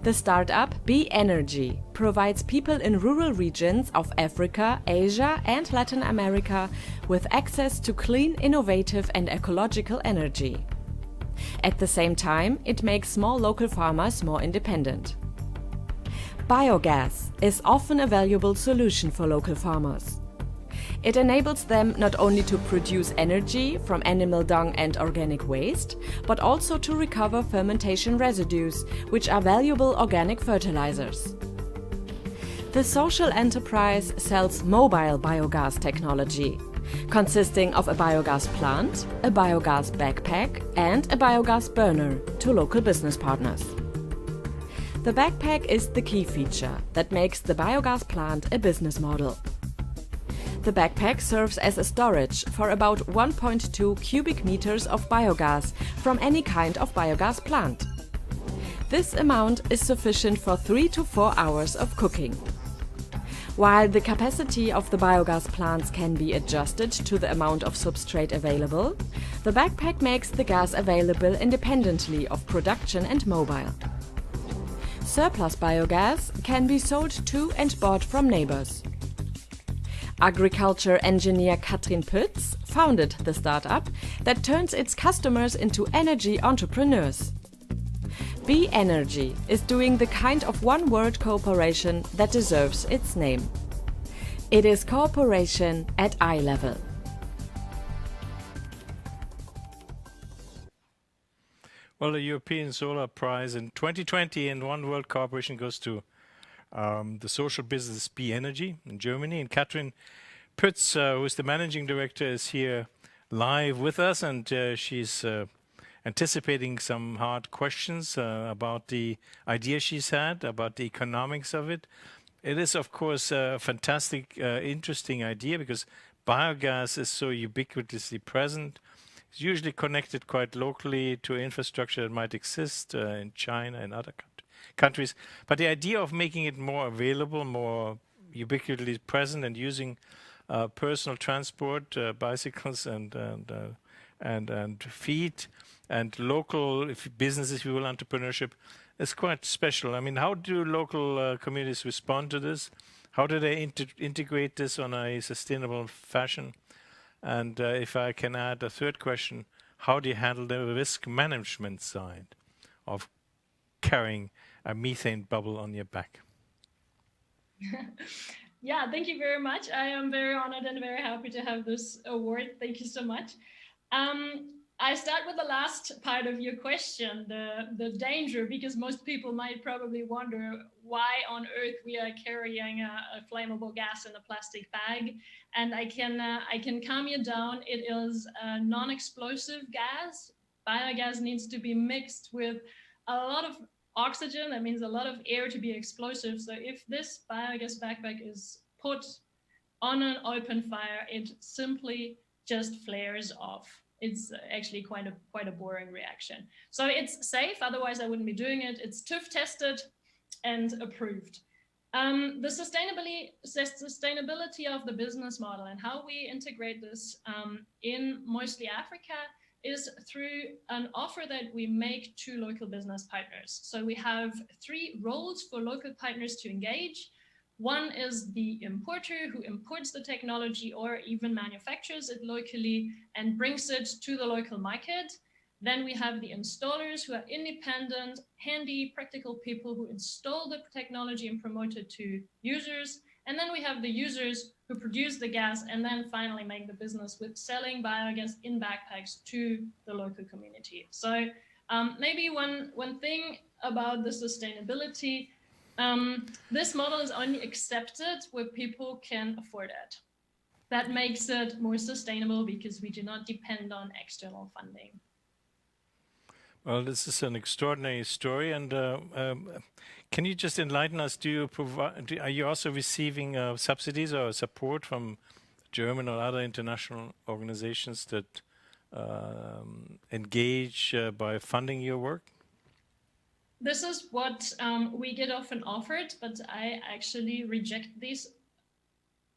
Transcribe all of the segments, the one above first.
The startup B-Energy provides people in rural regions of Africa, Asia and Latin America with access to clean, innovative and ecological energy. At the same time, it makes small local farmers more independent. Biogas is often a valuable solution for local farmers. It enables them not only to produce energy from animal dung and organic waste, but also to recover fermentation residues, which are valuable organic fertilizers. The social enterprise sells mobile biogas technology, consisting of a biogas plant, a biogas backpack and a biogas burner to local business partners. The backpack is the key feature that makes the biogas plant a business model. The backpack serves as a storage for about 1.2 cubic meters of biogas from any kind of biogas plant. This amount is sufficient for 3 to 4 hours of cooking. While the capacity of the biogas plants can be adjusted to the amount of substrate available, the backpack makes the gas available independently of production and mobile. Surplus biogas can be sold to and bought from neighbors. Agriculture engineer Katrin Pütz founded the startup that turns its customers into energy entrepreneurs. B-Energy is doing the kind of one-word cooperation that deserves its name. It is cooperation at eye level. Well, the European Solar Prize in 2020 in One World Cooperation goes to the social business B-Energy in Germany. And Katrin Pütz, who is the managing director, is here live with us, and she's anticipating some hard questions about the idea she's had, about the economics of it. It is, of course, a fantastic, interesting idea because biogas is so ubiquitously present. It's usually connected quite locally to infrastructure that might exist in China and other countries. But the idea of making it more available, more ubiquitously present, and using personal transport, bicycles and feet, and local businesses, if you will, entrepreneurship, is quite special. I mean, how do local communities respond to this? How do they integrate this on a sustainable fashion? And if I can add a third question, how do you handle the risk management side of carrying a methane bubble on your back? Yeah, thank you very much. I am very honored and very happy to have this award. Thank you so much. I start with the last part of your question, the danger, because most people might probably wonder why on earth we are carrying a flammable gas in a plastic bag. And I can calm you down. It is a non-explosive gas. Biogas needs to be mixed with a lot of oxygen. That means a lot of air to be explosive. So if this biogas backpack is put on an open fire, it simply just flares off. It's actually quite a boring reaction. So it's safe, otherwise I wouldn't be doing it. It's TÜV tested and approved. The sustainability of the business model and how we integrate this in mostly Africa is through an offer that we make to local business partners. So we have 3 roles for local partners to engage. One is the importer who imports the technology or even manufactures it locally and brings it to the local market. Then we have the installers who are independent, handy, practical people who install the technology and promote it to users. And then we have the users who produce the gas and then finally make the business with selling biogas in backpacks to the local community. So maybe one thing about the sustainability, this model is only accepted where people can afford it. That makes it more sustainable because we do not depend on external funding. Well, this is an extraordinary story, and can you just enlighten us? Are you also receiving subsidies or support from German or other international organizations that engage by funding your work? This is what we get often offered, but I actually reject these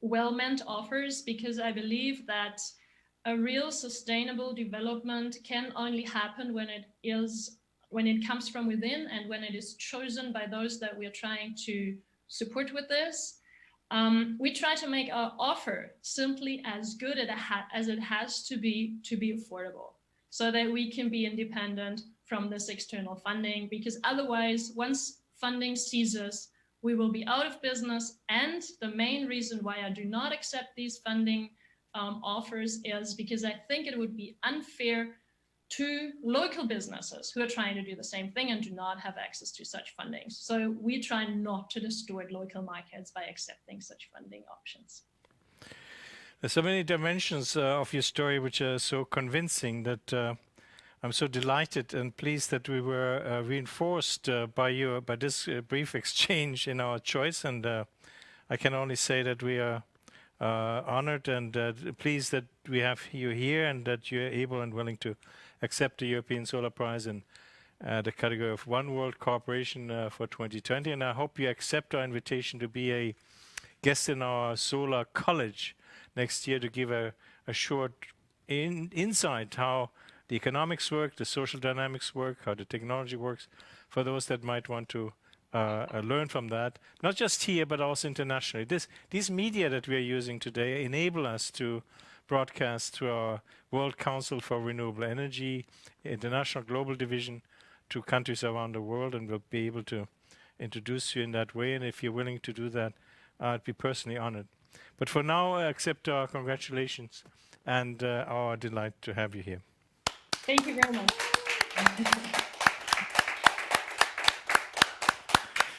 well-meant offers because I believe that a real sustainable development can only happen when it is when it comes from within and when it is chosen by those that we are trying to support with this, we try to make our offer simply as good as it has to be affordable, so that we can be independent from this external funding, because otherwise, once funding ceases, we will be out of business. And the main reason why I do not accept these funding offers is because I think it would be unfair to local businesses who are trying to do the same thing and do not have access to such funding. So we try not to distort local markets by accepting such funding options. There's so many dimensions of your story which are so convincing that I'm so delighted and pleased that we were reinforced by this brief exchange in our choice. And I can only say that we are honored and pleased that we have you here and that you're able and willing to accept the European Solar Prize in the category of One World Corporation for 2020. And I hope you accept our invitation to be a guest in our Solar College next year to give a short insight how the economics work, the social dynamics work, how the technology works, for those that might want to learn from that, not just here, but also internationally. These media that we are using today enable us to broadcast through our World Council for Renewable Energy, International Global Division, to countries around the world, and we'll be able to introduce you in that way. And if you're willing to do that, I'd be personally honored. But for now, accept our congratulations and our delight to have you here. Thank you very much.